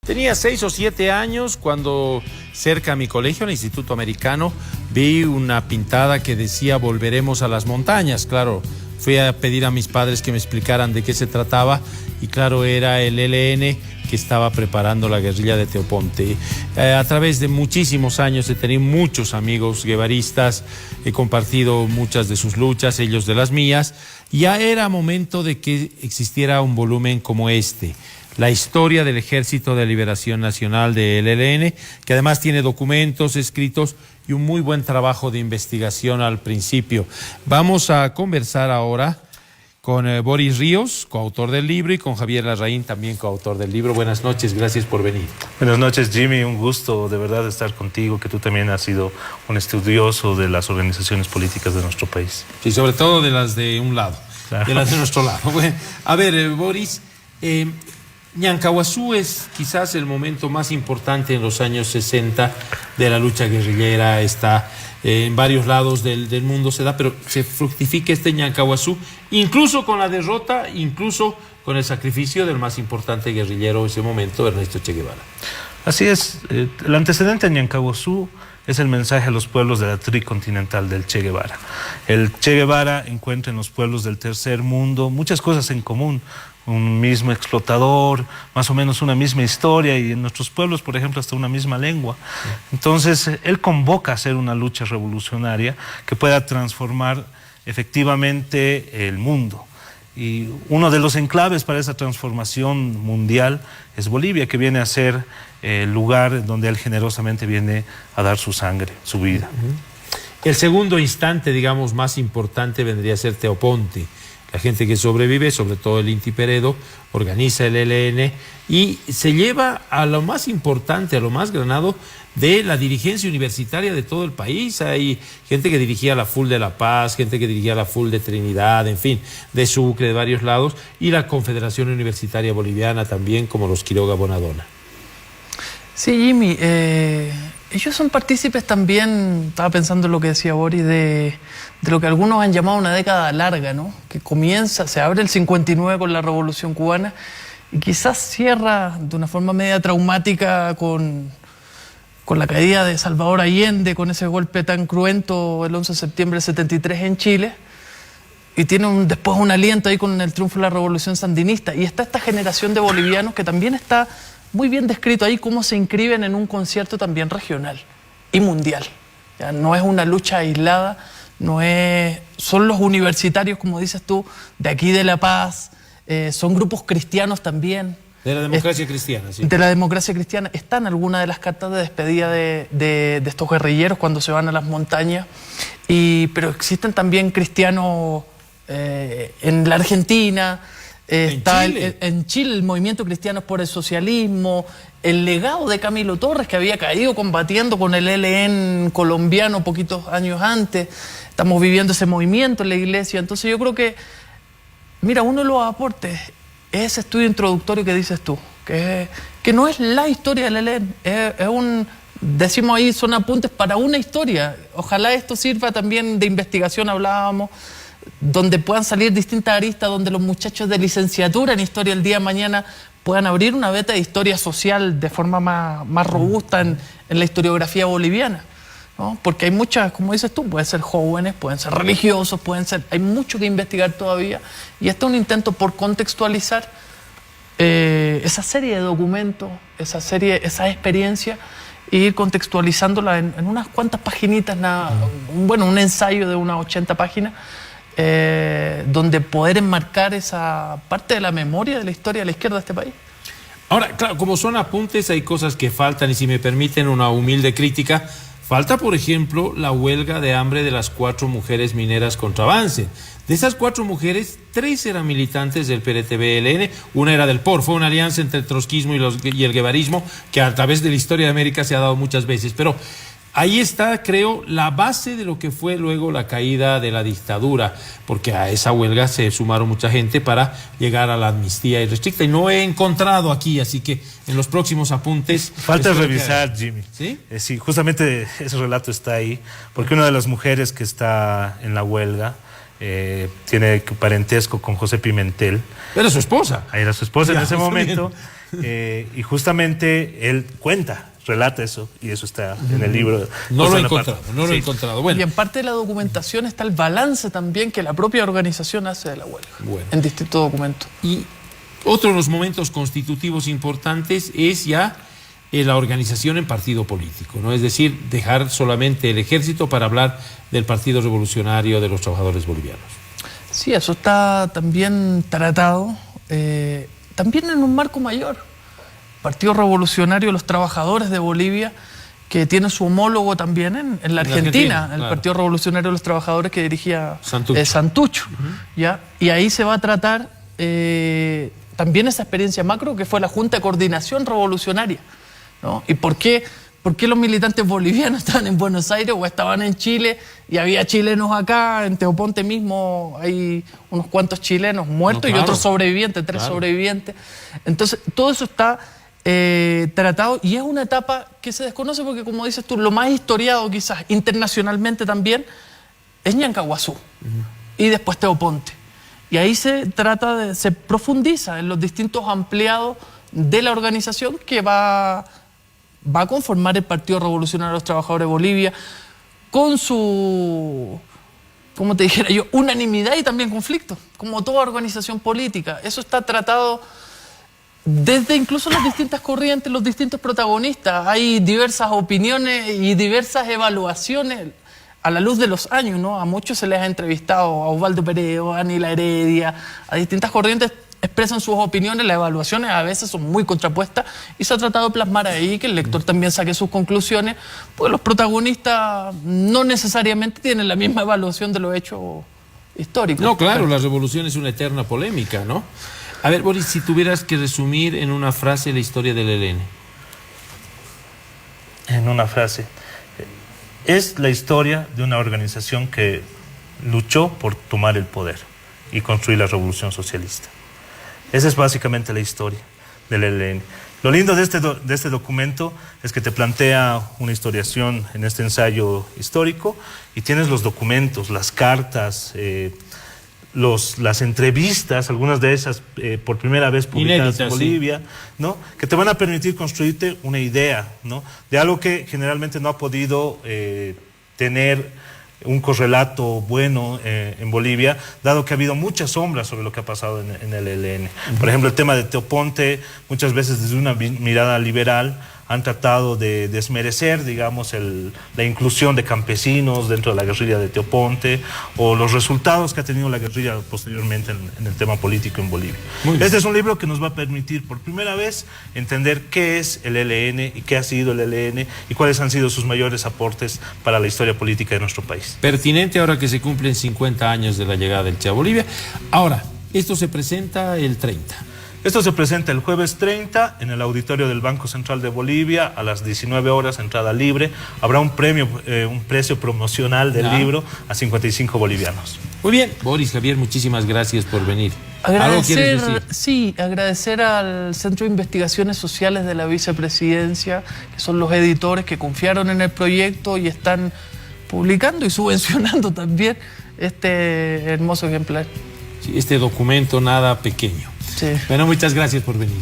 Tenía 6 o 7 años cuando cerca a mi colegio, el Instituto Americano, vi una pintada que decía "Volveremos a las montañas". Claro, fui a pedir a mis padres que me explicaran de qué se trataba y claro, era el ELN que estaba preparando la guerrilla de Teoponte. A través de muchísimos años he tenido muchos amigos guevaristas, he compartido muchas de sus luchas, ellos de las mías. Ya era momento de que existiera un volumen como este. La historia del Ejército de Liberación Nacional del ELN, que además tiene documentos escritos y un muy buen trabajo de investigación al principio. Vamos a conversar ahora con Boris Ríos, coautor del libro, y con Javier Larraín, también coautor del libro. Buenas noches, gracias por venir. Buenas noches, Jimmy, un gusto de verdad estar contigo, que tú también has sido un estudioso de las organizaciones políticas de nuestro país. Sí, sobre todo de las de un lado, claro. De las de nuestro lado. Bueno, a ver, Boris, Ñancahuazú es quizás el momento más importante en los años 60 de la lucha guerrillera. Está en varios lados del mundo se da, pero se fructifica este Ñancahuazú, incluso con la derrota, incluso con el sacrificio del más importante guerrillero de ese momento, Ernesto Che Guevara. Así es, el antecedente de Ñancahuazú es el mensaje a los pueblos de la tricontinental del Che Guevara. El Che Guevara encuentra en los pueblos del tercer mundo muchas cosas en común. Un mismo explotador, más o menos una misma historia, y en nuestros pueblos, por ejemplo, hasta una misma lengua. Entonces, él convoca a hacer una lucha revolucionaria que pueda transformar efectivamente el mundo. Y uno de los enclaves para esa transformación mundial es Bolivia, que viene a ser el lugar donde él generosamente viene a dar su sangre, su vida. El segundo instante, digamos, más importante vendría a ser Teoponte. La gente que sobrevive, sobre todo el Inti Peredo, organiza el ELN y se lleva a lo más importante, a lo más granado de la dirigencia universitaria de todo el país. Hay gente que dirigía la FUL de La Paz, gente que dirigía la FUL de Trinidad, en fin, de Sucre, de varios lados, y la Confederación Universitaria Boliviana también, como los Quiroga Bonadona. Sí, Jimmy, ellos son partícipes también, estaba pensando en lo que decía Boris, de lo que algunos han llamado una década larga, ¿no? Que comienza, se abre el 59 con la Revolución Cubana y quizás cierra de una forma media traumática con la caída de Salvador Allende, con ese golpe tan cruento el 11 de septiembre del 73 en Chile, y tiene después un aliento ahí con el triunfo de la Revolución Sandinista. Y está esta generación de bolivianos que también está muy bien descrito ahí cómo se inscriben en un concierto también regional y mundial. ¿Ya? No es una lucha aislada, son los universitarios, como dices tú, de aquí de La Paz, son grupos cristianos también. De la democracia cristiana, sí. De la democracia cristiana. Están algunas de las cartas de despedida de estos guerrilleros cuando se van a las montañas, pero existen también cristianos en la Argentina. Está en Chile el movimiento Cristianos por el Socialismo, el legado de Camilo Torres, que había caído combatiendo con el ELN colombiano poquitos años antes. Estamos viviendo ese movimiento en la iglesia. Entonces yo creo que, mira, uno de los aportes es ese estudio introductorio que dices tú, que no es la historia del ELN, decimos ahí, son apuntes para una historia. Ojalá esto sirva también de investigación, hablábamos, donde puedan salir distintas aristas, donde los muchachos de licenciatura en historia el día de mañana puedan abrir una beta de historia social de forma más robusta en la historiografía boliviana, ¿no? Porque hay muchas, como dices tú, pueden ser jóvenes, pueden ser religiosos, hay mucho que investigar todavía, y este es un intento por contextualizar esa serie de documentos, esa experiencia, e ir contextualizándola en unas cuantas paginitas, un ensayo de unas 80 páginas, donde poder enmarcar esa parte de la memoria de la historia de la izquierda de este país. Ahora, claro, como son apuntes, hay cosas que faltan, y si me permiten una humilde crítica, falta, por ejemplo, la huelga de hambre de las 4 mujeres mineras contra Avance. De esas 4 mujeres, 3 eran militantes del PRTB-ELN, una era del POR, fue una alianza entre el trotskismo y el guevarismo, que a través de la historia de América se ha dado muchas veces, pero ahí está, creo, la base de lo que fue luego la caída de la dictadura, porque a esa huelga se sumaron mucha gente para llegar a la amnistía irrestricta, y no he encontrado aquí, así que en los próximos apuntes... Falta revisar, Jimmy. ¿Sí? Sí, justamente ese relato está ahí, porque una de las mujeres que está en la huelga tiene parentesco con José Pimentel. Era su esposa. Ahí era su esposa en ese momento. Y justamente él relata eso, y eso está en el libro. No lo he encontrado. Bueno. Y en parte de la documentación está el balance también que la propia organización hace de la huelga, en distintos documentos. Y otro de los momentos constitutivos importantes es ya la organización en partido político, ¿no? Es decir, dejar solamente el ejército para hablar del Partido Revolucionario de los Trabajadores Bolivianos. Sí, eso está también tratado, también en un marco mayor. Partido Revolucionario de los Trabajadores de Bolivia, que tiene su homólogo también en la Argentina, el Partido Revolucionario de los Trabajadores que dirigía Santucho. ¿Ya? Y ahí se va a tratar también esa experiencia macro que fue la Junta de Coordinación Revolucionaria, ¿no? ¿Y por qué los militantes bolivianos estaban en Buenos Aires o estaban en Chile y había chilenos acá? En Teoponte mismo hay unos cuantos chilenos muertos y otros sobrevivientes, 3 sobrevivientes. Entonces, todo eso está tratado y es una etapa que se desconoce porque, como dices tú, lo más historiado quizás internacionalmente también es Ñancahuazú y después Teoponte. Y ahí se profundiza en los distintos ampliados de la organización que va a conformar el Partido Revolucionario de los Trabajadores de Bolivia con su, como te dijera yo, unanimidad y también conflicto, como toda organización política. Eso está tratado desde incluso las distintas corrientes, los distintos protagonistas. Hay diversas opiniones y diversas evaluaciones a la luz de los años, ¿no? A muchos se les ha entrevistado, a Osvaldo Pereo, a Anila Heredia, a distintas corrientes expresan sus opiniones, las evaluaciones a veces son muy contrapuestas y se ha tratado de plasmar ahí que el lector también saque sus conclusiones, porque los protagonistas no necesariamente tienen la misma evaluación de los hechos históricos. No, claro, la revolución es una eterna polémica, ¿no? A ver, Boris, si tuvieras que resumir en una frase la historia del ELN. En una frase. Es la historia de una organización que luchó por tomar el poder y construir la revolución socialista. Esa es básicamente la historia del ELN. Lo lindo de este documento es que te plantea una historiación en este ensayo histórico y tienes los documentos, las cartas, las entrevistas, algunas de esas por primera vez publicadas en Bolivia, ¿no? Que te van a permitir construirte una idea, ¿no? De algo que generalmente no ha podido tener un correlato bueno en Bolivia, dado que ha habido muchas sombras sobre lo que ha pasado en el ELN. Por ejemplo, el tema de Teoponte, muchas veces desde una mirada liberal, han tratado de desmerecer, digamos, la inclusión de campesinos dentro de la guerrilla de Teoponte o los resultados que ha tenido la guerrilla posteriormente en el tema político en Bolivia. Este es un libro que nos va a permitir por primera vez entender qué es el ELN y qué ha sido el ELN y cuáles han sido sus mayores aportes para la historia política de nuestro país. Pertinente ahora que se cumplen 50 años de la llegada del Che a Bolivia. Ahora, esto se presenta el 30. Esto se presenta el jueves 30 en el auditorio del Banco Central de Bolivia a las 19 horas, entrada libre. Habrá un premio, un precio promocional del libro a 55 bolivianos. Muy bien, Boris, Javier, muchísimas gracias por venir. ¿Algo quieres decir? Sí, agradecer al Centro de Investigaciones Sociales de la Vicepresidencia, que son los editores que confiaron en el proyecto y están publicando y subvencionando también este hermoso ejemplar. Sí, este documento nada pequeño. Sí. Bueno, muchas gracias por venir.